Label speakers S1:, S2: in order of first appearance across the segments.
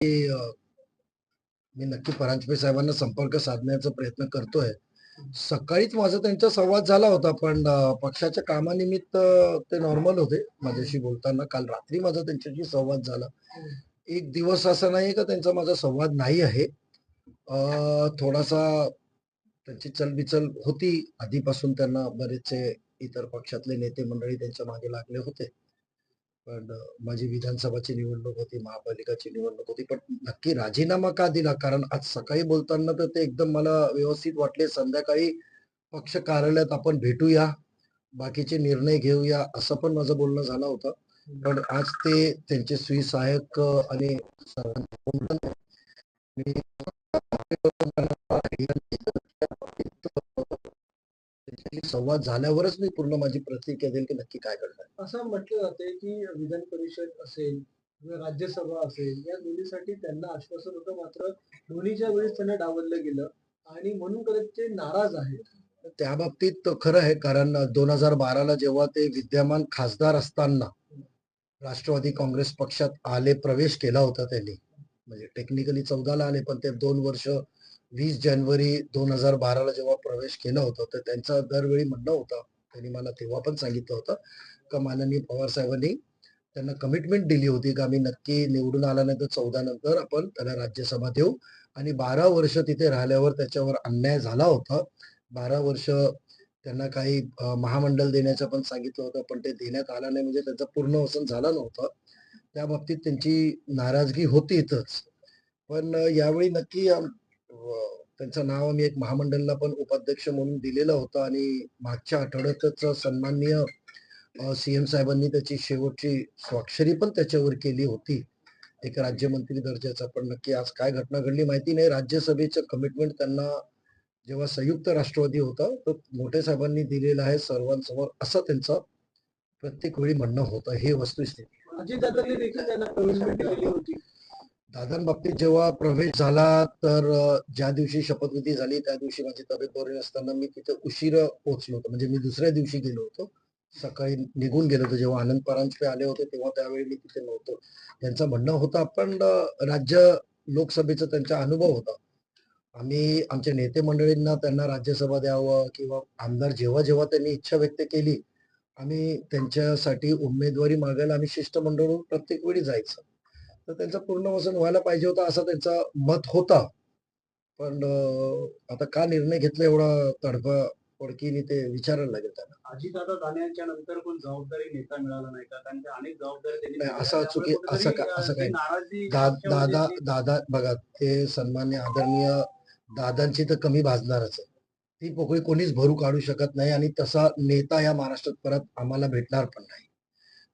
S1: मी नक्की परांजपे साहेबांना संपर्क साधण्याचा प्रयत्न करतोय. सकाळीच माझा त्यांचा संवाद झाला होता, पण पक्षाच्या कामानिमित्त ते नॉर्मल होते माझ्याशी बोलताना. काल रात्री माझा त्यांच्याशी संवाद झाला. एक दिवस असा नाही का त्यांचा माझा संवाद नाही आहे. थोडासा त्यांची चलबिचल होती आधीपासून. त्यांना बरेचसे इतर पक्षातले नेते मंडळी त्यांच्या मागे लागले होते. पण माझी विधानसभाची निवडणूक होती, महापालिकाची निवडणूक होती. पण नक्की राजीनामा का दिला? कारण आज सकाळी बोलताना तर ते एकदम मला व्यवस्थित वाटले. संध्याकाळी पक्ष कार्यालयात आपण भेटूया, बाकीचे निर्णय घेऊया, असं पण माझं बोलणं झालं होतं. पण आज ते त्यांचे सुविसहायक आणि मी त्यांच्याशी संवाद झाल्यावरच मी पूर्ण माझी प्रतिक्रिया देईल की नक्की काय घडलंय.
S2: असं म्हटलं जातंय की विधान परिषद असेल किंवा राज्यसभा असेल या दोन्हीसाठी त्यांना आश्वासन होतं, मात्र दोन्हीच्या वेळेस त्यांना डावललं गेलं आणि म्हणून कदाचित ते नाराज आहेत.
S1: त्या बाबतीत खरं आहे, कारण 2012ला जेव्हा ते विद्यमान खासदार असताना राष्ट्रवादी काँग्रेस पक्षात आले, प्रवेश केला होता त्यांनी. म्हणजे टेक्निकली 14ला आले, पण ते 2 वर्ष 20 जानेवारी 2012ला जेव्हा प्रवेश केला होता, तर त्यांचं दरवेळी म्हणणं होतं, त्यांनी मला तेव्हा पण सांगितलं होतं, का माननीय पवार साहेबांनी त्यांना कमिटमेंट दिली होती, का आम्ही नक्की निवडून आल्यानंतर 14 नंतर आपण त्याला राज्यसभा देऊ. आणि 12 वर्ष तिथे राहिल्यावर त्याच्यावर अन्याय झाला होता. 12 वर्ष त्यांना काही महामंडळ देण्याचं पण सांगितलं होतं, पण ते देण्यात आलं नाही, म्हणजे त्याचं पूर्ण वसन झालं नव्हतं. त्या बाबतीत त्यांची नाराजगी होतीच. पण यावेळी नक्की त्यांचं नाव आम्ही एक महामंडळाला पण उपाध्यक्ष म्हणून दिलेलं होतं आणि मागच्या आठवड्यातच सन्माननीय सीएम साहेबांनी त्याची शेवटची स्वाक्षरी पण त्याच्यावर केली होती, एक राज्यमंत्री दर्जाचा. पण नक्की आज काय घटना घडली माहिती नाही. राज्यसभेचं कमिटमेंट त्यांना जेव्हा संयुक्त राष्ट्रवादी होता, तर मोठे साहेबांनी दिलेलं आहे सर्वांसमोर, असं त्यांचं प्रत्येक वेळी म्हणणं होतं. हे वस्तुस्थिती.
S2: अजितदादांनी देखील त्यांना कमिटमेंट दिलेली होती.
S1: दादांबाबतीत जेव्हा प्रवेश झाला, तर ज्या दिवशी शपथविधी झाली त्या दिवशी माझी तब्येत बरी नसताना मी तिथे उशिरा पोहोचलो होतो. म्हणजे मी दुसऱ्या दिवशी गेलो होतो. सकाळी निघून गेलो होतो. जेव्हा आनंद परांजपे आले होते तेव्हा त्यावेळी मी तिथे नव्हतो. त्यांचं म्हणणं होतं, आपण राज्य लोकसभेचा त्यांचा अनुभव होता. आम्ही आमच्या नेते मंडळींना त्यांना राज्यसभा द्यावं किंवा आमदार जेव्हा त्यांनी इच्छा व्यक्त केली, आम्ही त्यांच्यासाठी उमेदवारी मागायला आम्ही शिष्टमंडळ म्हणून प्रत्येक वेळी जायचं. तर त्यांचं पूर्ण वचन व्हायला पाहिजे होतं असं त्यांचं मत होता. पण आता का निर्णय घेतला एवढा तडकाफडकीने ते विचारायला लागेल त्यांना.
S2: अजितदादा जाण्याच्या नंतर पण जबाबदारी नेता मिळाला नाही का? कारण की अनेक जबाबदाऱ्या त्यांनी
S1: नाही,
S2: दिल्या.
S1: असं
S2: त्यामुळे
S1: चुकी असं
S2: कुठेतरी
S1: असं
S2: ती
S1: काही नाही.
S2: नाराजी
S1: दा
S2: पक्षामध्ये
S1: दादा
S2: ती
S1: दादा बघा, ते सन्मान्य आदरणीय दादांची तर कमी भाजणारच आहे. ती पोकळी कोणीच भरू काढू शकत नाही आणि तसा नेता या महाराष्ट्रात परत आम्हाला भेटणार पण नाही.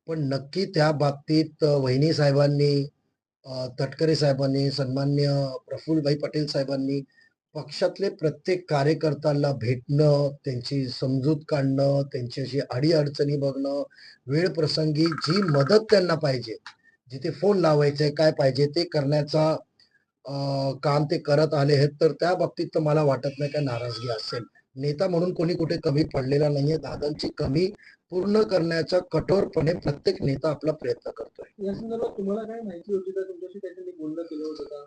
S1: पण नक्की त्या बाबतीत वहिनी साहेबांनी, तटकरे साहेबांनी, सन्मान्य प्रफुल्लभाई पटेल साहेबांनी पक्षातले प्रत्येक कार्यकर्त्याला भेटणं, त्यांची समजूत काढणं, त्यांच्याशी अडी-अडचणी बघणं, वेळ प्रसंगी जी मदत त्यांना पाहिजे, जिथे फोन लावायचे, काय पाहिजे ते करण्याचा काम ते करत आले आहेत. तर त्या बाबतीत तर मला वाटत नाही काय नाराजगी असेल. नेता म्हणून कोणी कुठे कमी पडलेला नाहीये. दादांची कमी पूर्ण करण्याचा कठोरपणे प्रत्येक नेता आपला प्रयत्न करतोय.
S2: या संदर्भात तुम्हाला काय माहिती होती का? तुमच्याशी त्यांनी बोलणं केलं होतं का?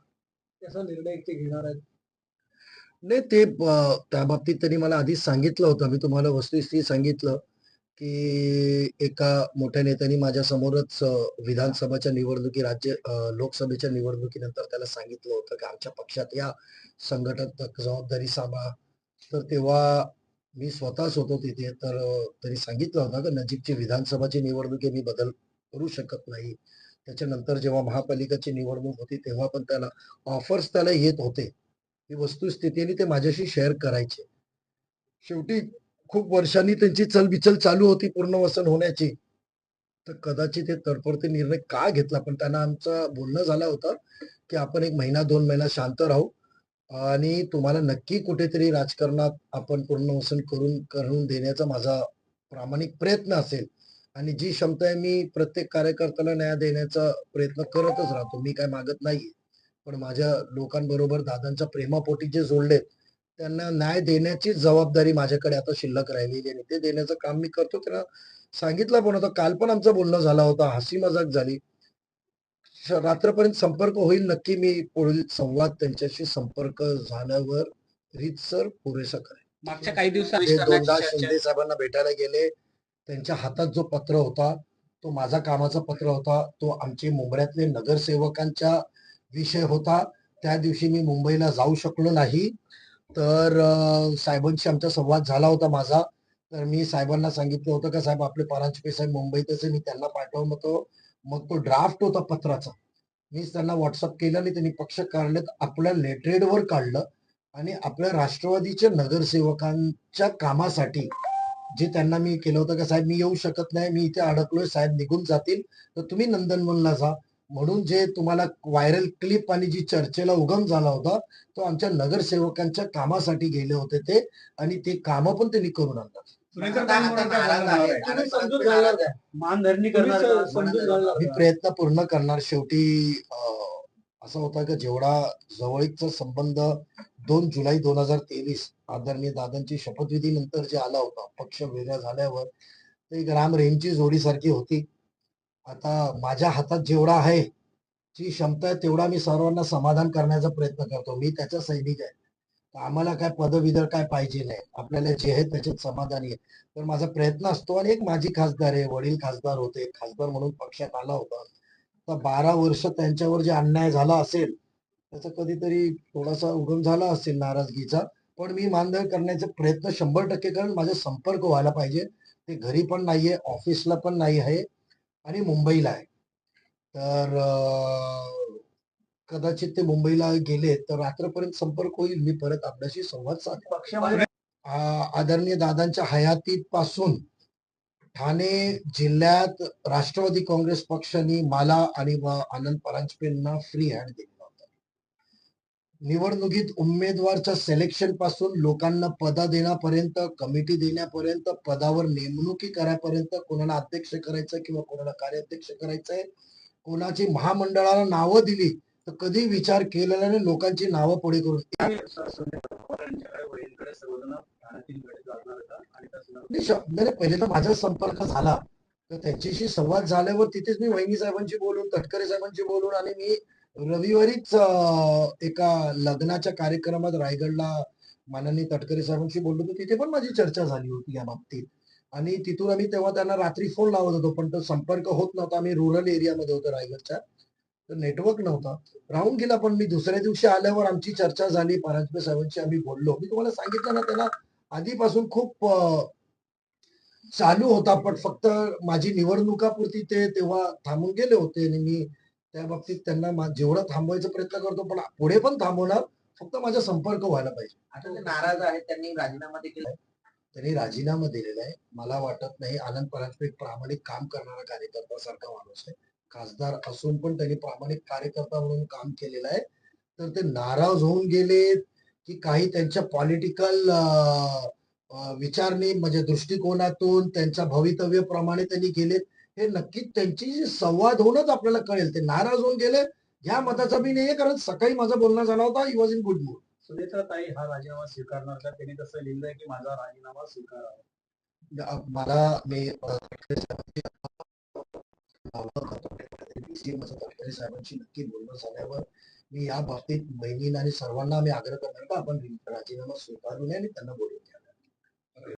S2: कसा निर्णय ते घेणार आहेत?
S1: नाही, ते त्या बाबतीत त्यांनी मला आधीच सांगितलं होतं. मी तुम्हाला वस्तुस्थिती सांगितलं, की एका मोठ्या नेत्यांनी माझ्यासमोरच विधानसभाच्या लोकसभेच्या निवडणुकीनंतर त्याला सांगितलं होतं, की आमच्या पक्षात या, संघटनात्मक जबाबदारी सांभाळा. तर तेव्हा मी स्वतःच होतो तिथे. तर त्यांनी सांगितलं होतं, की नजीकची विधानसभाची निवडणूक आहे, मी बदल करू शकत नाही. त्याच्यानंतर जेव्हा महापालिकेची निवडणूक होती, तेव्हा पण त्याला ऑफर्स त्याला येत होते. ही वस्तुस्थिती आणि ते माझ्याशी शेअर करायचे. शेवटी खूप वर्षांनी त्यांची चलबिचल चालू होती पुनर्वसन होण्याची. तर कदाचित हे तडफडते निर्णय का घेतला? पण त्यांना आमचं बोलणं झालं होतं, की आपण 1 महिना 2 महिना शांत राहू आणि तुम्हाला नक्की कुठेतरी राजकारणात आपण पुनर्वसन करून देण्याचा माझा प्रामाणिक प्रयत्न असेल आणि जी क्षमता आहे मी प्रत्येक कार्यकर्त्याला न्याय देण्याचा प्रयत्न करतच राहतो. मी काय मागत नाहीये. पण माझ्या लोकांबरोबर दादांच्या प्रेमापोटी जे जोडलेत, त्यांना न्याय देण्याची जबाबदारी माझ्याकडे आता शिल्लक राहिलेली आहे. ते देण्याचं काम मी करतो. त्यांना सांगितलं पण होतं. काल पण आमचं बोलणं झालं होतं. हसी मजाक झाली. रात्रपर्यंत संपर्क होईल नक्की. मी पुढील संवाद त्यांच्याशी संपर्क झाल्यावर रीतसर पुरेसा करेन.
S3: मागच्या काही दिवसात
S1: ते दोनदा शिंदे साहेबांना भेटायला गेले. त्यांच्या हातात जो पत्र होता तो माझा कामाचा पत्र होता. तो आमचे मुंबऱ्यातले नगरसेवकांच्या विषय होता. त्या दिवशी मी मुंबईला जाऊ शकलो नाही. तर साहेबांशी आमचा संवाद झाला होता माझा. तर मी साहेबांना सांगितलं होतं का साहेब आपले परांजपे साहेब मुंबईतच आहे. मी त्यांना पाठवलं होतं. मग तो ड्राफ्ट होता पत्राचा. मीच त्यांना व्हॉट्सअप केलं आणि त्यांनी पक्ष काढलेत. आपल्या लेटरेडवर काढलं आणि आपल्या राष्ट्रवादीच्या नगरसेवकांच्या कामासाठी जे त्यांना मी केलं होतं का साहेब मी येऊ शकत नाही, मी इथे अडकलोय, साहेब निघून जातील तर तुम्ही नंदनवनला जा. म्हणून जे तुम्हाला व्हायरल क्लिप आणि जी चर्चेला उगम झाला होता तो आमच्या नगरसेवकांच्या कामासाठी गेले होते ते. आणि ते कामं पण त्यांनी करून आणतात.
S2: तुम्ही समजून घालणार का?
S3: मानधरणी
S2: तुम्ही
S3: करणार का?
S2: समजून घालणार
S1: मी
S2: का?
S1: प्रयत्न पूर्ण करणार. शेवटी असं होता की जेवढा जवळीकचा संबंध 2 जुलै 2023 आदरणीय दादांची शपथविधी नंतर जे आला होता पक्ष वेगळा झाल्यावर ते एक राम रेंची जोडीसारखी होती. आता माझ्या हातात जेवढा आहे जी क्षमता आहे तेवढा मी सर्वांना समाधान करण्याचा प्रयत्न करतो. मी त्याचा सैनिक आहे. तर आम्हाला काय पदविधर काय पाहिजे नाही. आपल्याला जे आहे त्याच्यात समाधानी आहे. तर माझा प्रयत्न असतो. आणि एक माझी खासदार आहे, वडील खासदार होते, खासदार म्हणून पक्षात आला होता. तर 12 वर्ष त्यांच्यावर जे अन्याय झाला असेल त्याचा कधीतरी थोडासा उगम झाला असेल नाराजगीचा. पण मी मानधन करण्याचे प्रयत्न 100% करेन. माझा संपर्क व्हायला पाहिजे. ते घरी पण नाहीये, ऑफिसला पण नाही आहे आणि मुंबईला आहे. तर कदाचित ते मुंबईला गेले तर रात्रपर्यंत संपर्क होईल. मी परत आपल्याशी संवाद साधेन.
S3: पक्षामध्ये
S1: आदरणीय दादांच्या हयातीपासून ठाणे जिल्ह्यात राष्ट्रवादी काँग्रेस पक्षाने मला आणि आनंद परांजपेंना फ्री हँड दिलेला होता. निवडणुकीत उमेदवारच्या सिलेक्शन पासून लोकांना पद देण्यापर्यंत, कमिटी देण्यापर्यंत, पदावर नेमणुकी करापर्यंत, कोणाला अध्यक्ष करायचं किंवा कोणाला कार्याध्यक्ष करायचंय, कोणाची महामंडळाला नावं दिली तर कधी विचार केलेला नाही. लोकांची नावं पुढे करून नाही, पहिले तर माझा संपर्क झाला तर त्यांच्याशी संवाद झाल्यावर तिथेच मी वहिनी साहेबांशी बोलून, तटकरे साहेबांशी बोलून आणि मी रविवारीच एका लग्नाच्या कार्यक्रमात रायगडला माननीय तटकरे साहेबांशी बोललो होतो. तिथे पण माझी चर्चा झाली होती या बाबतीत. आणि तिथून आम्ही तेव्हा त्यांना रात्री फोन लावत होतो पण तो संपर्क होत नव्हता. आम्ही रुरल एरियामध्ये होतो रायगडच्या. तर नेटवर्क नव्हता. राहून गेला. पण मी दुसऱ्या दिवशी आल्यावर आमची चर्चा झाली. परांजपे साहेबांशी आम्ही बोललो. मी तुम्हाला सांगितलं ना त्यांना आधीपासून खूप चालू होता. पण फक्त माझी निवडणुकापुरती ते तेव्हा थांबून गेले होते. आणि मी त्या बाबतीत त्यांना जेवढं थांबवायचा प्रयत्न करतो पण पुढे पण थांबवणार. फक्त माझा संपर्क व्हायला पाहिजे.
S3: आता ते नाराज आहेत, त्यांनी राजीनामा देखील
S1: त्यांनी राजीनामा दिलेला आहे. मला वाटत नाही. आनंद परांजपे एक प्रामाणिक काम करणारा कार्यकर्त्यासारखा माणूस आहे. खासदार असून पण त्यांनी प्रामाणिक कार्यकर्ता म्हणून काम केलेलं आहे. तर ते नाराज होऊन गेलेत की काही त्यांच्या पॉलिटिकल विचारणी म्हणजे दृष्टिकोनातून त्यांच्या भवितव्याप्रमाणे त्यांनी गेलेत हे नक्कीच त्यांची संवाद होऊनच आपल्याला कळेल. ते नाराज होऊन गेले ह्या मताचा मी नाहीये. कारण सकाळी माझा बोलणं झाला होता. He was in good mood.
S2: Sunetra ताई हा राजीनामा स्वीकारणार का? त्यांनी तसं लिहिलंय की माझा राजीनामा स्वीकारावा.
S1: मला मी तटकरे साहेबांशी नक्की बोलणं झाल्यावर मी या बाबतीत बहिणींना आणि सर्वांना आम्ही आग्रह करणार का आपण राजीनामा स्वीकारू नये आणि त्यांना बोलू.